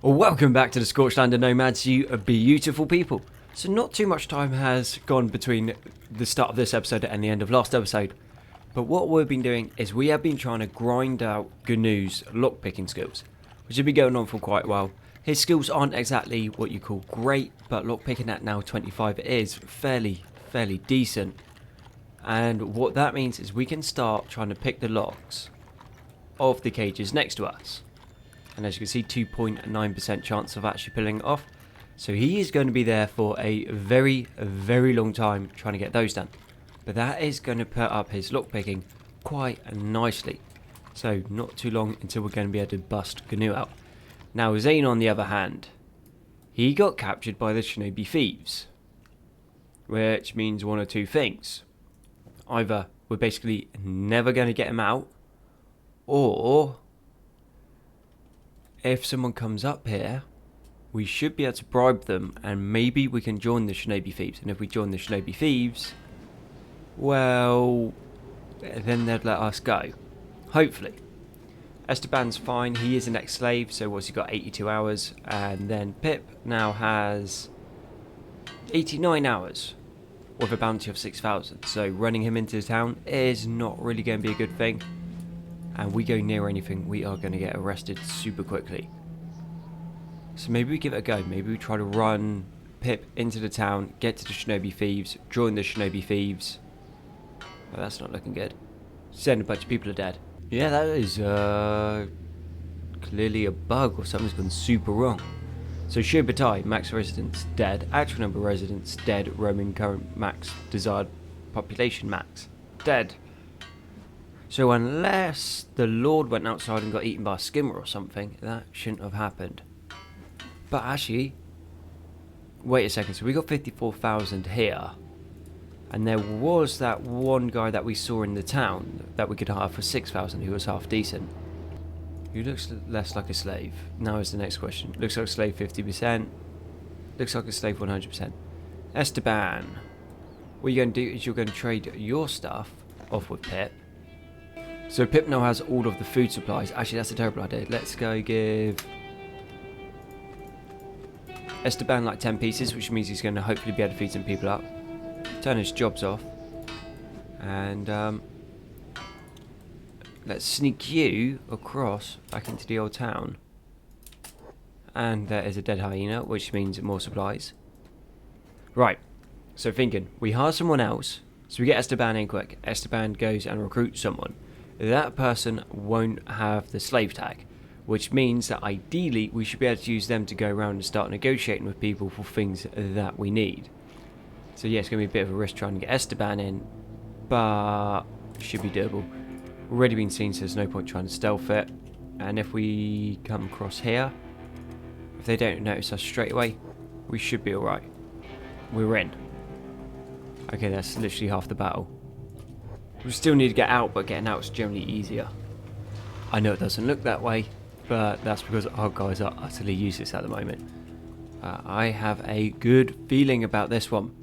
Well, welcome back to the Scorchlander Nomads, you beautiful people. So not too much time has gone between the start of this episode and the end of last episode. But what we've been doing is we have been trying to grind out Gnu's lockpicking skills, which have been going on for quite a while. His skills aren't exactly what you call great, but lockpicking at now 25 is fairly decent. And what that means is we can start trying to pick the locks of the cages next to us. And as you can see, 2.9% chance of actually pulling it off. So he is going to be there for a very long time trying to get those done. But that is going to put up his lockpicking quite nicely. So not too long until we're going to be able to bust Gnu out. Now Zane, on the other hand, he got captured by the Shinobi Thieves. Which means one or two things. Either we're basically never going to get him out, or if someone comes up here, we should be able to bribe them and maybe we can join the Shinobi Thieves. And if we join the Shinobi Thieves, well, then they'd let us go. Hopefully. Esteban's fine. He is an ex-slave, so what's he got? 82 hours. And then Pip now has 89 hours with a bounty of 6,000. So running him into the town is not really going to be a good thing. And we go near anything, we are going to get arrested super quickly. So maybe we give it a go. Maybe we try to run Pip into the town, get to the Shinobi Thieves, join the Shinobi Thieves. Well, that's not looking good. Send a bunch of people are dead. Yeah, that is clearly a bug or something's gone super wrong. So Shobatai, max residents dead. Actual number of residents dead. Roman current max. Desired population max dead. So unless the Lord went outside and got eaten by a skimmer or something, that shouldn't have happened. But actually, wait a second, so we got 54,000 here. And there was that one guy that we saw in the town that we could hire for 6,000 who was half decent. Who looks less like a slave? Now is the next question. Looks like a slave 50%. Looks like a slave 100%. Esteban, what you're going to do is you're going to trade your stuff off with Pip. So Pip now has all of the food supplies. Actually, that's a terrible idea. Let's go give Esteban like 10 pieces, which means he's going to hopefully be able to feed some people up. Turn his jobs off. And let's sneak you across back into the old town. And there is a dead hyena, which means more supplies. Right. So thinking, we hire someone else. So we get Esteban in quick. Esteban goes and recruits someone. That person won't have the slave tag, which means that ideally we should be able to use them to go around and start negotiating with people for things that we need. So yeah, it's going to be a bit of a risk trying to get Esteban in, but should be doable. Already been seen, so there's no point trying to stealth it. And if we come across here, if they don't notice us straight away, we should be alright. We're in. Okay, that's literally half the battle. We still need to get out, but getting out is generally easier. I know it doesn't look that way, but that's because our guys are utterly useless at the moment. I have a good feeling about this one.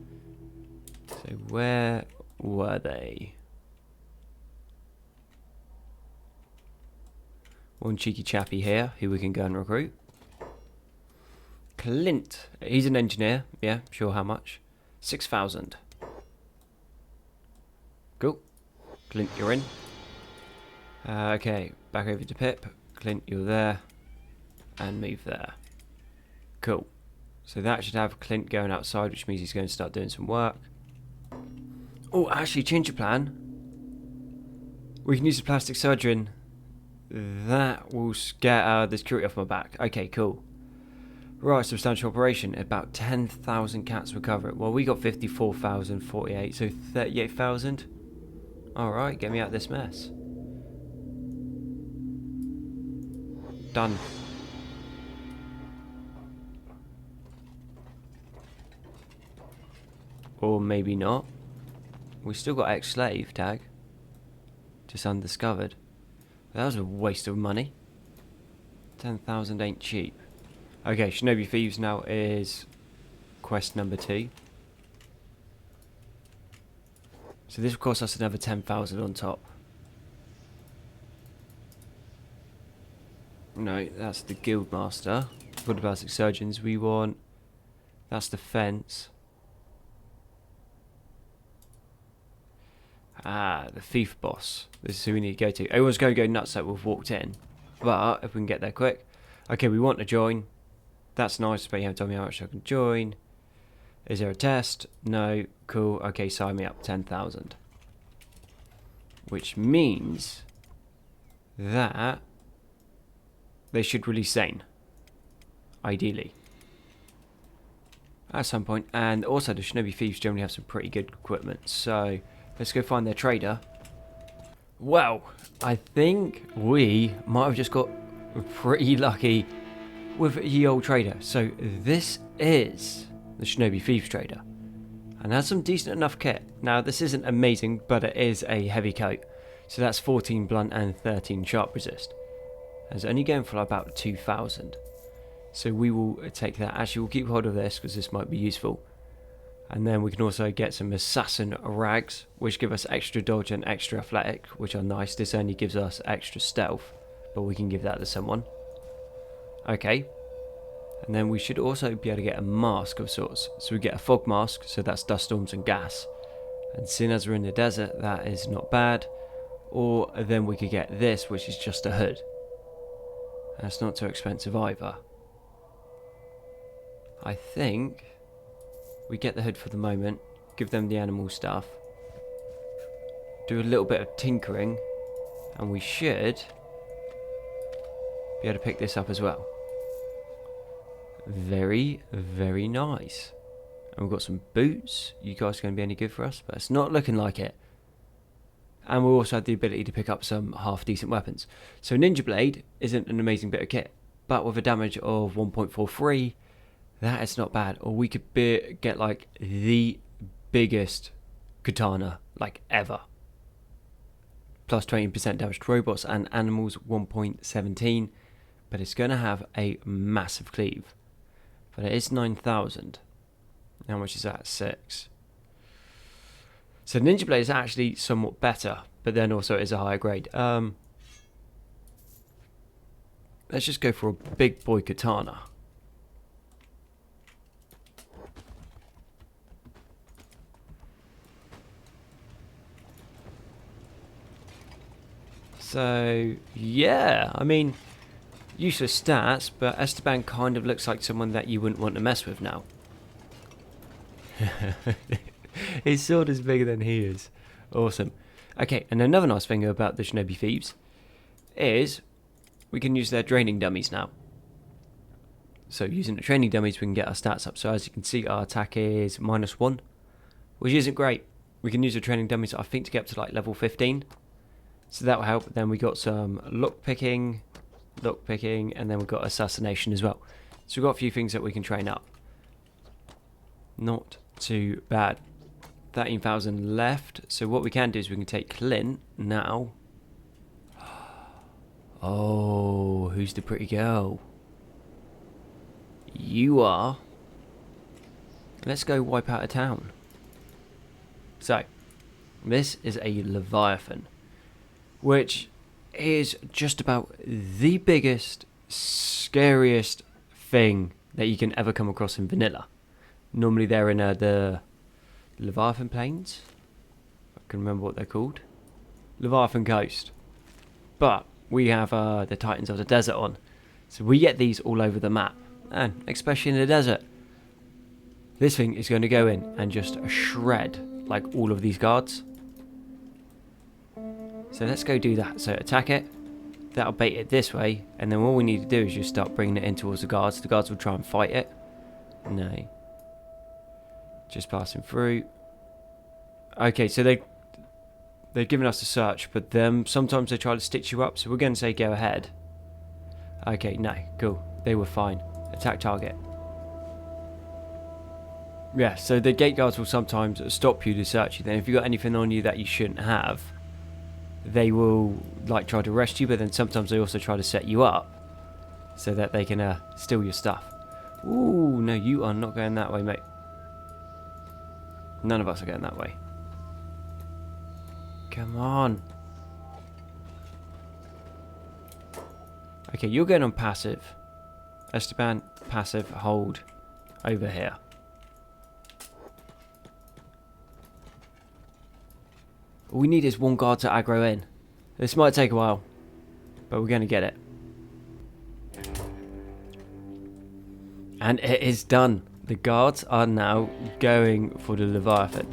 So where were they? One cheeky chappy here, who we can go and recruit. Clint, he's an engineer. Yeah, sure, how much? 6,000. Cool. Clint, you're in. Okay, back over to Pip. Clint, you're there. And move there. Cool. So that should have Clint going outside, which means he's going to start doing some work. Oh, actually, change your plan. We can use the plastic surgeon. That will get the security off my back. Okay, cool. Right, substantial operation. About 10,000 cats recover it. Well, we got 54,048, so 38,000. Alright, get me out of this mess. Done. Or maybe not. We still got ex-slave tag. Just undiscovered. That was a waste of money. 10,000 ain't cheap. Okay, Shinobi Thieves now is quest number 2. So this will cost us another 10,000 on top. No, that's the Guildmaster. for the basic surgeons. We want... That's the fence. Ah, the thief boss. This is who we need to go to. Everyone's going to go nuts that we've walked in. But if we can get there quick. Okay, we want to join. That's nice, but you haven't told me how much I can join. Is there a test? No. Cool. Okay, sign me up. 10,000. Which means that they should release Zane. Ideally. At some point. And also the Shinobi Thieves generally have some pretty good equipment. So let's go find their trader. Well, I think we might have just got pretty lucky with ye old trader. So this is the Shinobi Thieves trader. And has some decent enough kit. Now this isn't amazing, but it is a heavy coat. So that's 14 blunt and 13 sharp resist. And it's only going for about 2,000. So we will take that. Actually, we'll keep hold of this because this might be useful. And then we can also get some assassin rags, which give us extra dodge and extra athletic, which are nice. This only gives us extra stealth, but we can give that to someone. Okay. And then we should also be able to get a mask of sorts. So we get a fog mask, so that's dust storms and gas. And seeing as we're in the desert, that is not bad. Or then we could get this, which is just a hood. And it's not too expensive either. I think we get the hood for the moment, give them the animal stuff, do a little bit of tinkering, and we should be able to pick this up as well. Very, very nice. And we've got some boots. You guys are going to be any good for us, but it's not looking like it. And we also have the ability to pick up some half decent weapons. So Ninja Blade isn't an amazing bit of kit, but with a damage of 1.43, that is not bad. Or we could get like the biggest katana like ever. Plus 20% damage to robots and animals, 1.17. But it's going to have a massive cleave. But it is 9,000. How much is that? 6. So Ninja Blade is actually somewhat better, but then also it is a higher grade. Let's just go for a big boy katana. So, yeah, I mean, useless stats, but Esteban kind of looks like someone that you wouldn't want to mess with now. His sword is bigger than he is. Awesome. Okay, and another nice thing about the Shinobi Thieves is we can use their training dummies now. So using the training dummies, we can get our stats up. So as you can see, our attack is -1, which isn't great. We can use the training dummies, I think, to get up to like level 15. So that will help. Then we got some lockpicking, and then we've got assassination as well. So we've got a few things that we can train up. Not too bad. 13,000 left. So what we can do is we can take Clint now. Oh, who's the pretty girl? You are. Let's go wipe out a town. So, this is a Leviathan, which is just about the biggest, scariest thing that you can ever come across in vanilla. Normally they're in the Leviathan Plains. I can remember what they're called. Leviathan Coast. But we have the Titans of the Desert on. So we get these all over the map. And especially in the desert. This thing is going to go in and just shred like all of these guards. So let's go do that. So attack it. That'll bait it this way. And then all we need to do is just start bringing it in towards the guards. The guards will try and fight it. No. Just passing through. Okay, so they've given us a search, but sometimes they try to stitch you up, so we're going to say go ahead. Okay, no, cool. They were fine. Attack target. Yeah, so the gate guards will sometimes stop you to search you. Then if you've got anything on you that you shouldn't have, they will like try to arrest you, but then sometimes they also try to set you up so that they can steal your stuff. Ooh, no, you are not going that way, mate. None of us are going that way. Come on. Okay, you're going on passive. Esteban, passive, hold over here. All we need is one guard to aggro in. This might take a while, but we're going to get it. And it is done. The guards are now going for the Leviathan,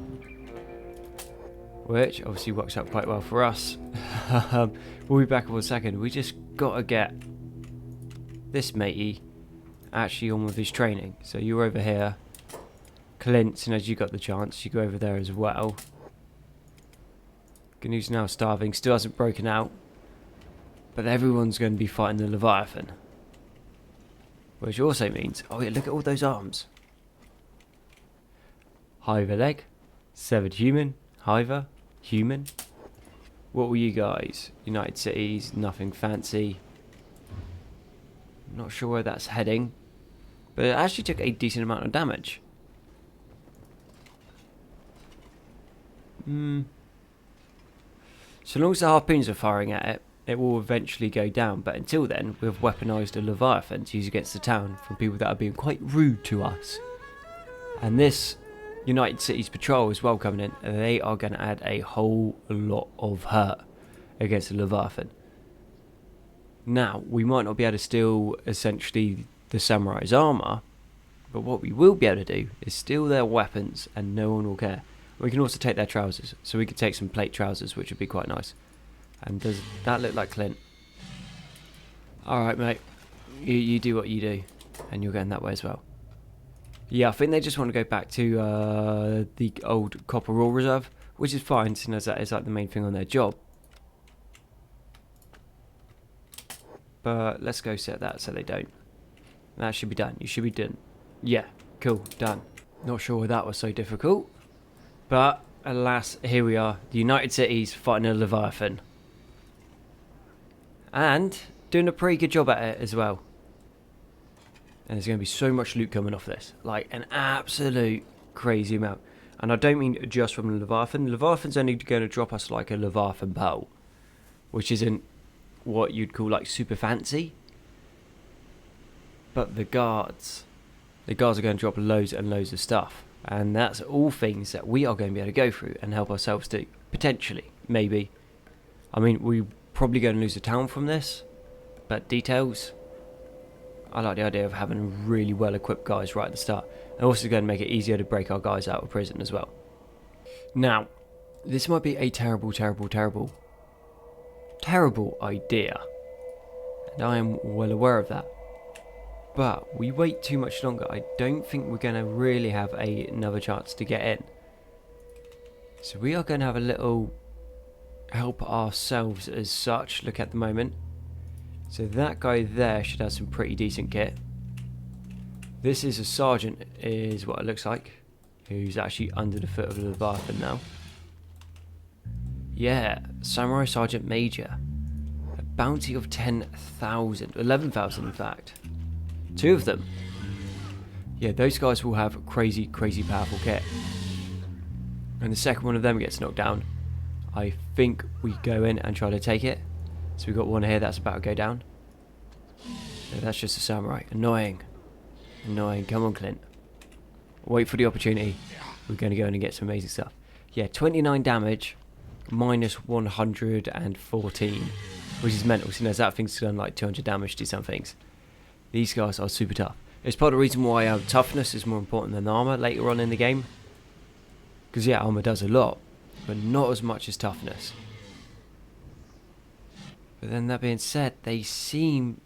which obviously works out quite well for us. We'll be back in a second. We just got to get this matey actually on with his training. So you're over here. Clint, and as you got the chance, you go over there as well. Gnu's now starving, still hasn't broken out. But everyone's going to be fighting the Leviathan. Which also means, oh yeah, look at all those arms. Hiver leg, severed human, Hiver, human. What were you guys? United Cities, nothing fancy. Not sure where that's heading. But it actually took a decent amount of damage. So long as the harpoons are firing at it, it will eventually go down. But until then, we've weaponised a Leviathan to use against the town from people that are being quite rude to us. And this United Cities patrol as well coming in, and they are going to add a whole lot of hurt against the Leviathan. Now, we might not be able to steal essentially the samurai's armour, but what we will be able to do is steal their weapons and no one will care. We can also take their trousers, so we could take some plate trousers, which would be quite nice. And does that look like Clint? Alright mate, you do what you do, and you're going that way as well. Yeah, I think they just want to go back to the old Copper Raw Reserve, which is fine, since as that is like the main thing on their job. But let's go set that so they don't. That should be done. You should be done. Yeah, cool, done. Not sure why that was so difficult. But, alas, here we are. The United Cities fighting a Leviathan. And doing a pretty good job at it as well. And there's going to be so much loot coming off this. Like, an absolute crazy amount. And I don't mean just from the Leviathan. The Leviathan's only going to drop us like a Leviathan pearl. Which isn't what you'd call like super fancy. But the guards are going to drop loads and loads of stuff. And that's all things that we are going to be able to go through and help ourselves do. Potentially. Maybe. I mean, we're probably going to lose a town from this. But details. I like the idea of having really well equipped guys right at the start. And also going to make it easier to break our guys out of prison as well. Now, this might be a terrible idea. And I am well aware of that. But we wait too much longer, I don't think we're going to really have another chance to get in. So we are going to have a little help ourselves as such. Look at the moment. So that guy there should have some pretty decent kit. This is a sergeant, is what it looks like. Who's actually under the foot of the Leviathan now. Yeah, Samurai Sergeant Major. A bounty of 10,000, 11,000 in fact. 2 of them. Yeah, those guys will have crazy powerful kit. And the second one of them gets knocked down, I think we go in and try to take it. So we've got one here that's about to go down. No, that's just a samurai. Annoying. Come on, Clint. Wait for the opportunity. We're going to go in and get some amazing stuff. Yeah, 29 damage. Minus 114. Which is mental. So that thing's done like 200 damage to some things. These guys are super tough. It's part of the reason why toughness is more important than armor later on in the game. Because yeah, armor does a lot, but not as much as toughness. But then that being said, they seem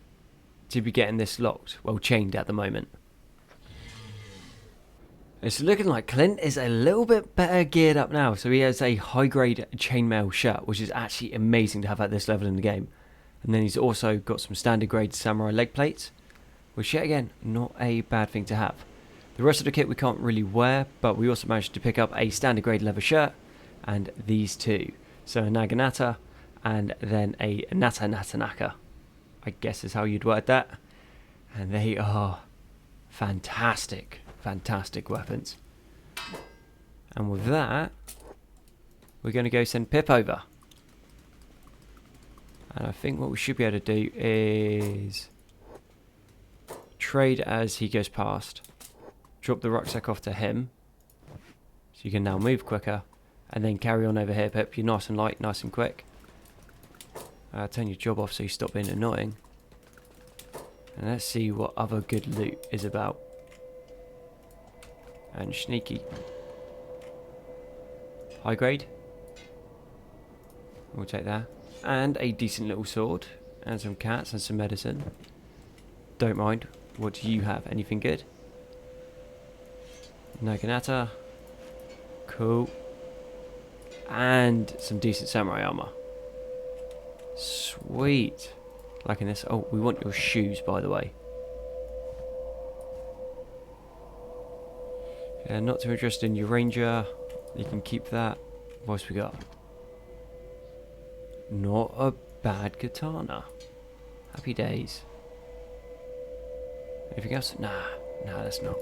to be getting this locked, well chained at the moment. It's looking like Clint is a little bit better geared up now. So he has a high grade chainmail shirt, which is actually amazing to have at this level in the game. And then he's also got some standard grade samurai leg plates. Which yet again, not a bad thing to have. The rest of the kit we can't really wear, but we also managed to pick up a standard grade leather shirt and these 2. So a Naginata and then a Natanaka, I guess is how you'd word that. And they are fantastic weapons. And with that, we're going to go send Pip over. And I think what we should be able to do is trade as he goes past. Drop the rucksack off to him. So you can now move quicker. And then carry on over here, Pip. You're nice and light, nice and quick. Turn your job off so you stop being annoying. And let's see what other good loot is about. And sneaky. High grade. We'll take that. And a decent little sword. And some cats and some medicine. Don't mind. What do you have? Anything good? Naginata. Cool. And some decent samurai armor. Sweet. Liking this. Oh, we want your shoes, by the way. Yeah, not too interested in your ranger. You can keep that. What else we got? Not a bad katana. Happy days. Anything else? Nah, that's not.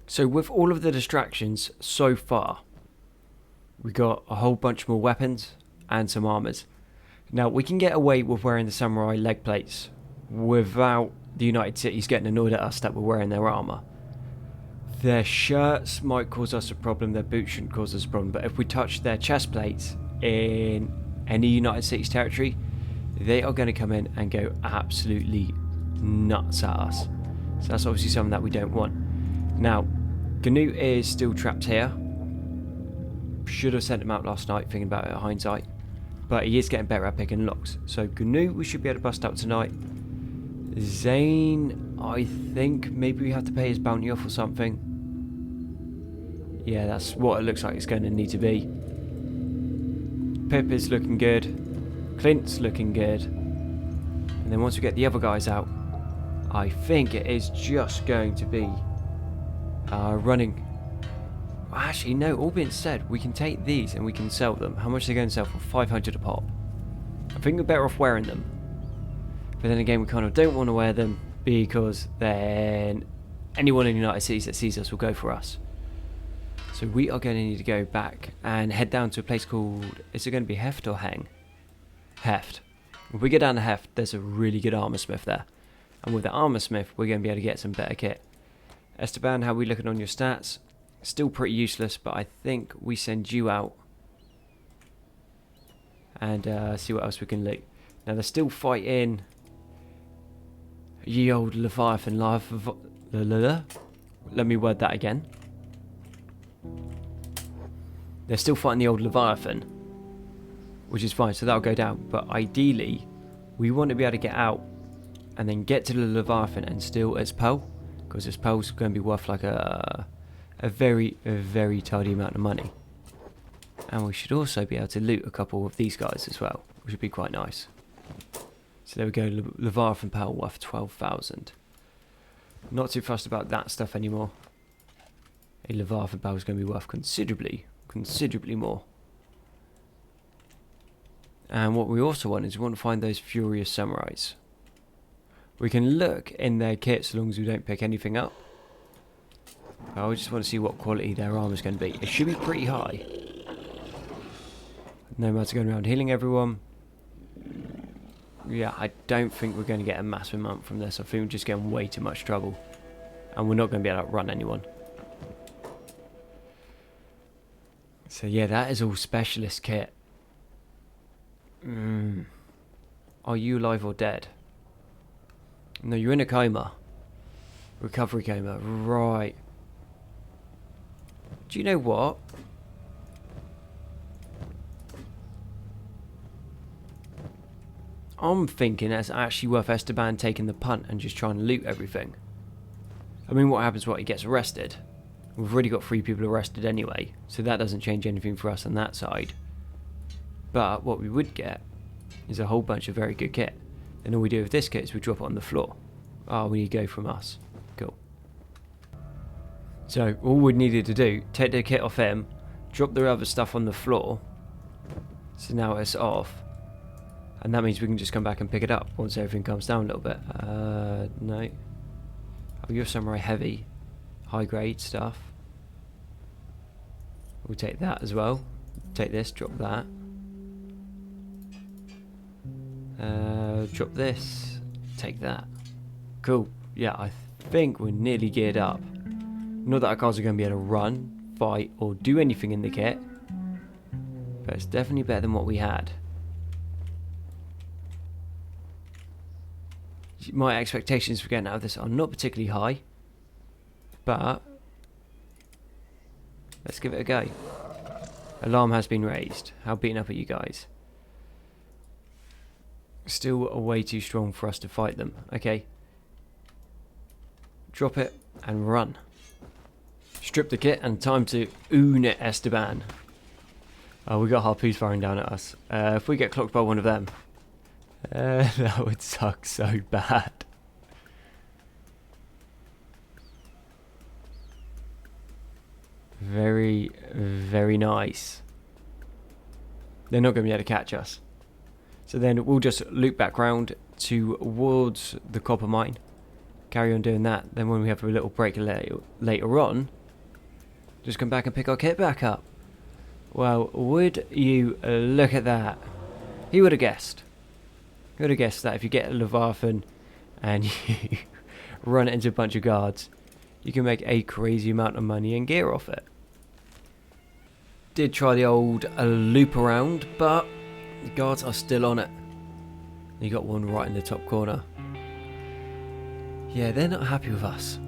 So with all of the distractions so far, we got a whole bunch more weapons and some armors. Now we can get away with wearing the samurai leg plates without the United Cities getting annoyed at us that we're wearing their armor. Their shirts might cause us a problem, their boots shouldn't cause us a problem, but if we touch their chest plates in any United States territory, they are going to come in and go absolutely nuts at us. So that's obviously something that we don't want. Now, Gnu is still trapped here. Should have sent him out last night, thinking about it in hindsight. But he is getting better at picking locks. So Gnu, we should be able to bust out tonight. Zane, I think maybe we have to pay his bounty off or something. Yeah, that's what it looks like it's going to need to be. Pip is looking good. Clint's looking good. And then once we get the other guys out, I think it is just going to be running. Actually, no, all being said, we can take these and we can sell them. How much are they going to sell for? 500 a pop. I think we're better off wearing them. But then again, we kind of don't want to wear them because then anyone in the United States that sees us will go for us. So we are going to need to go back and head down to a place called... Is it going to be Heft or Hang? Heft. If we get down to Heft, there's a really good armor smith there. And with the armor smith, we're going to be able to get some better kit. Esteban, how are we looking on your stats? Still pretty useless, but I think we send you out and see what else we can loot. Now they're still fighting ye old Leviathan. Let me word that again. They're still fighting the old Leviathan, which is fine, so that'll go down. But ideally, we want to be able to get out and then get to the Leviathan and steal its pearl, because its pearl's going to be worth like a very tidy amount of money. And we should also be able to loot a couple of these guys as well, which would be quite nice. So there we go, Leviathan pearl worth 12,000. Not too fussed about that stuff anymore. A Leviathan pearl is going to be worth considerably more. And what we also want is we want to find those furious samurais. We can look in their kit so long as we don't pick anything up. I just want to see what quality their armor is going to be. It should be pretty high. Nomads are going around healing everyone. Yeah, I don't think we're going to get a massive amount from this. I think we're just getting way too much trouble. And we're not going to be able to outrun anyone. So yeah, that is all specialist kit. Are you alive or dead? No, you're in a coma. Recovery coma. Right. Do you know what? I'm thinking it's actually worth Esteban taking the punt and just trying to loot everything. I mean, what happens? What, he gets arrested? We've already got 3 people arrested anyway, so that doesn't change anything for us on that side. But what we would get is a whole bunch of very good kit. Then all we do with this kit is we drop it on the floor. Oh, we need to go from us. Cool. So all we needed to do, take the kit off him, drop the other stuff on the floor. So now it's off. And that means we can just come back and pick it up once everything comes down a little bit. No. Oh, you're samurai heavy. High grade stuff. We'll take that as well. Take this, drop that. Drop this. Take that. Cool. Yeah, I think we're nearly geared up. Not that our cars are going to be able to run, fight, or do anything in the kit. But it's definitely better than what we had. My expectations for getting out of this are not particularly high. But let's give it a go. Alarm has been raised. How beaten up are you guys? Still way too strong for us to fight them. Okay. Drop it and run. Strip the kit and time to own it, Esteban. Oh, we got harpoons firing down at us. If we get clocked by one of them, that would suck so bad. Very, very nice. They're not going to be able to catch us. So then we'll just loop back round towards the copper mine. Carry on doing that. Then when we have a little break later on, just come back and pick our kit back up. Well, would you look at that? He would have guessed. He would have guessed that if you get a Leviathan and you run it into a bunch of guards, you can make a crazy amount of money and gear off it. Did try the old loop around, but the guards are still on it. You got one right in the top corner. Yeah, they're not happy with us.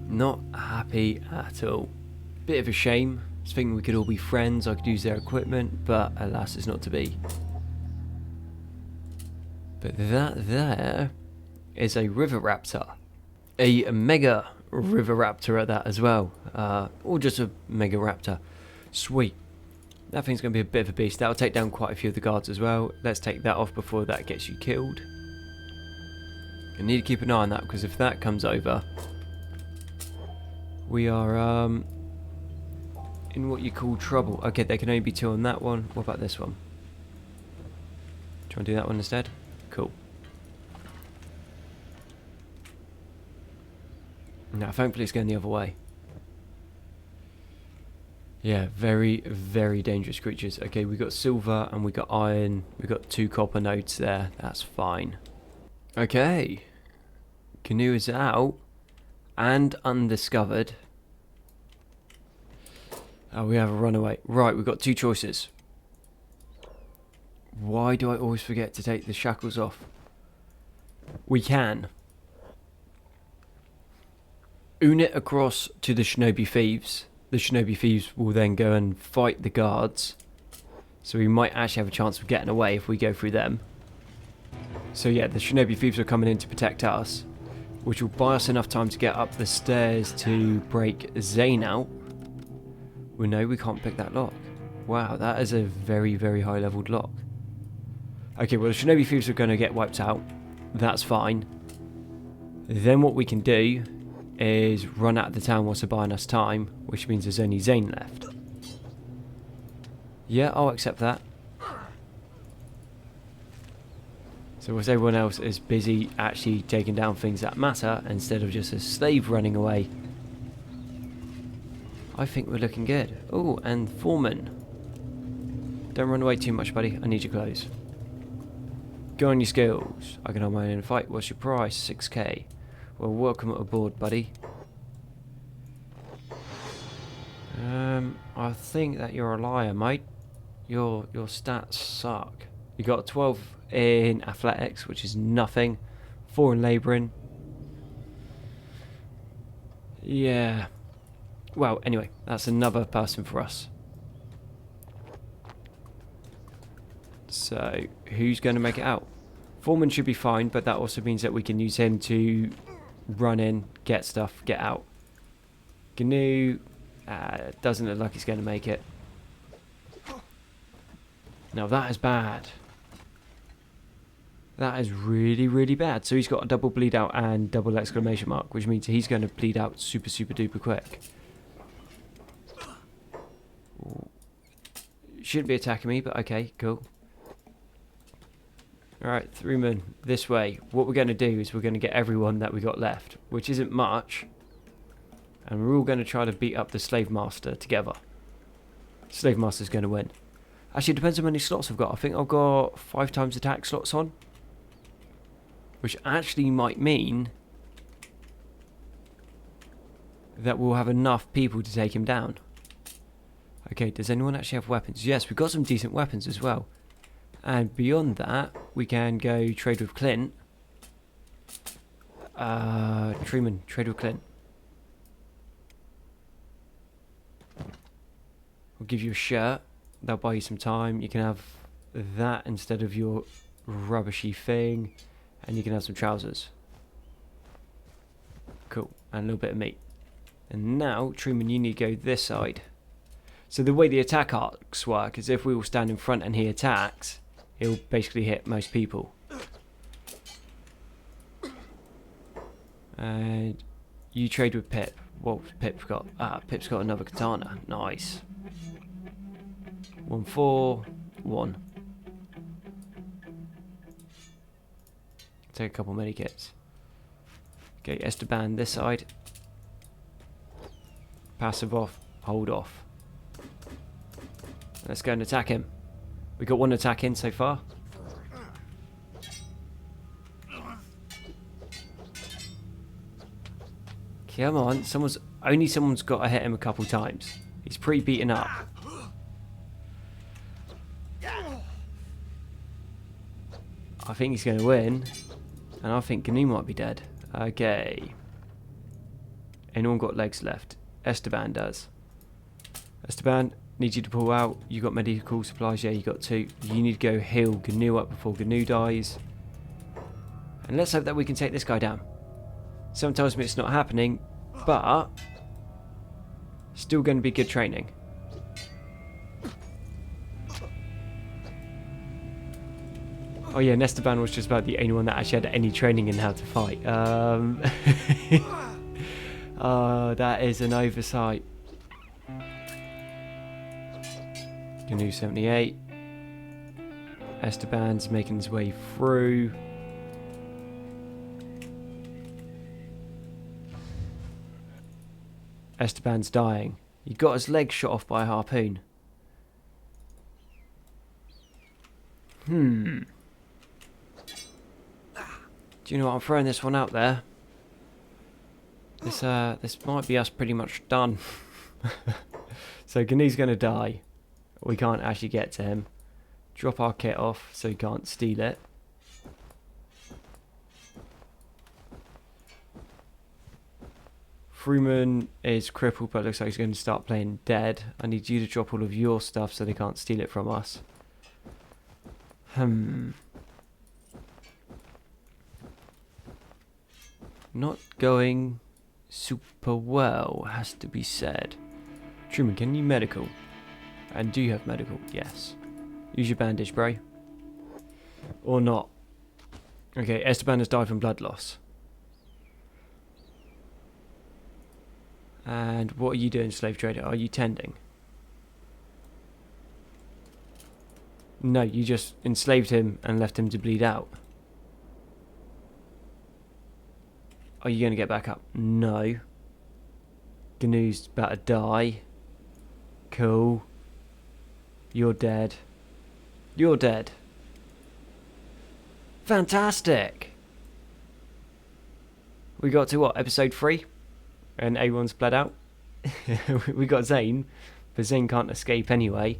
Not happy at all. Bit of a shame. I was thinking we could all be friends, I could use their equipment, but alas, it's not to be. But that there is a river raptor. A mega river raptor at that as well. Or just a mega raptor. Sweet. That thing's going to be a bit of a beast. That'll take down quite a few of the guards as well. Let's take that off before that gets you killed. I need to keep an eye on that, because if that comes over, we are in what you call trouble. Okay, there can only be two on that one. What about this one? Do you want to do that one instead? Cool. Now, thankfully it's going the other way. Yeah, very, very dangerous creatures. Okay, we got silver and we got iron. We got 2 copper nodes there. That's fine. Okay. Canoe is out and undiscovered. Oh, we have a runaway. Right, we've got 2 choices. Why do I always forget to take the shackles off? We can own it across to the Shinobi Thieves. The Shinobi Thieves will then go and fight the guards. So we might actually have a chance of getting away if we go through them. So yeah, the Shinobi Thieves are coming in to protect us, which will buy us enough time to get up the stairs to break Zane out. Well, no, we can't pick that lock. Wow, that is a very, very high leveled lock. Okay, well, the Shinobi Thieves are going to get wiped out. That's fine. Then what we can do is run out of the town whilst they're buying us time, which means there's only Zane left. Yeah, I'll accept that. So whilst everyone else is busy actually taking down things that matter, instead of just a slave running away, I think we're looking good. Oh, and Foreman. Don't run away too much, buddy. I need your clothes. Go on your skills. I can hold my own fight. What's your price? 6k. Well, welcome aboard, buddy. I think that you're a liar, mate. Your stats suck. You got 12 in athletics, which is nothing. 4 in labouring. Yeah. Well, anyway, that's another person for us. So, who's going to make it out? Foreman should be fine, but that also means that we can use him to run in, get stuff, get out. Gnu doesn't look like he's going to make it. Now that is bad. That is really, really bad. So he's got a double bleed out and double exclamation mark, which means he's going to bleed out super, super duper quick. Shouldn't be attacking me, but okay, cool. Alright, 3 men, this way. What we're going to do is we're going to get everyone that we got left, which isn't much. And we're all going to try to beat up the Slave Master together. Slave Master's going to win. Actually, it depends on how many slots I've got. I think I've got 5 times attack slots on. which actually might mean that we'll have enough people to take him down. Okay, does anyone actually have weapons? Yes, we've got some decent weapons as well. And beyond that, we can go trade with Clint. Truman, trade with Clint. We'll give you a shirt. That'll buy you some time. You can have that instead of your rubbishy thing. And you can have some trousers. Cool. And a little bit of meat. And now, Truman, you need to go this side. So the way the attack arcs work is if we all stand in front and he attacks, he'll basically hit most people. And you trade with Pip. What's Pip got? Ah, Pip's got another katana. Nice. 1, 4, 1. Take a couple medikits. Okay, Esteban this side. Passive off, hold off. Let's go and attack him. We got one attack in so far. Come on, someone's got to hit him a couple times. He's pretty beaten up. I think he's going to win, and I think Gnu might be dead. Okay. Anyone got legs left? Esteban does. Esteban, need you to pull out. You got medical supplies? Yeah, you got 2. You need to go heal Gnu up before Gnu dies. And let's hope that we can take this guy down. Someone tells me it's not happening, but still going to be good training. Oh yeah, Esteban was just about the only one that actually had any training in how to fight. Oh, that is an oversight. Gnu 78. Esteban's making his way through. Esteban's dying. He got his leg shot off by a harpoon. Do you know what? I'm throwing this one out there. This might be us pretty much done. So Gnu's going to die. We can't actually get to him. Drop our kit off so he can't steal it. Truman is crippled, but looks like he's going to start playing dead. I need you to drop all of your stuff so they can't steal it from us. Not going super well, has to be said. Truman, can you medical? And do you have medical? Yes. Use your bandage, bro. Or not. Okay, Esteban has died from blood loss. And what are you doing, slave trader? Are you tending? No, you just enslaved him and left him to bleed out. Are you going to get back up? No. Gnu's about to die. Cool. You're dead. You're dead. Fantastic! We got to what, episode 3? And everyone's bled out. We got Zane, but Zane can't escape anyway.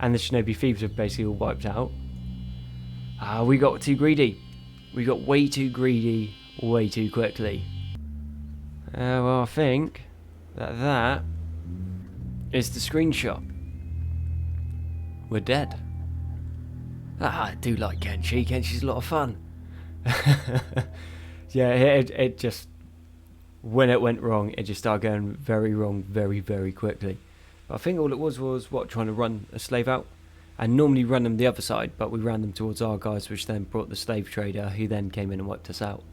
And the Shinobi Thieves are basically all wiped out. We got too greedy. We got way too greedy, way too quickly. Well, I think that is the screenshot. We're dead. I do like Kenshi. Kenshi's a lot of fun. Yeah, it just... When it went wrong, it just started going very wrong very, very quickly. But I think all it was what, trying to run a slave out? And normally run them the other side, but we ran them towards our guys, which then brought the slave trader, who then came in and wiped us out.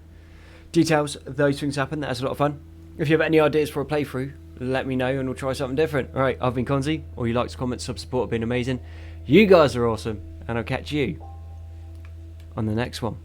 Details, those things happen. That's a lot of fun. If you have any ideas for a playthrough, let me know and we'll try something different. Alright, I've been Konzi. All you likes, comments, sub support have been amazing. You guys are awesome. And I'll catch you on the next one.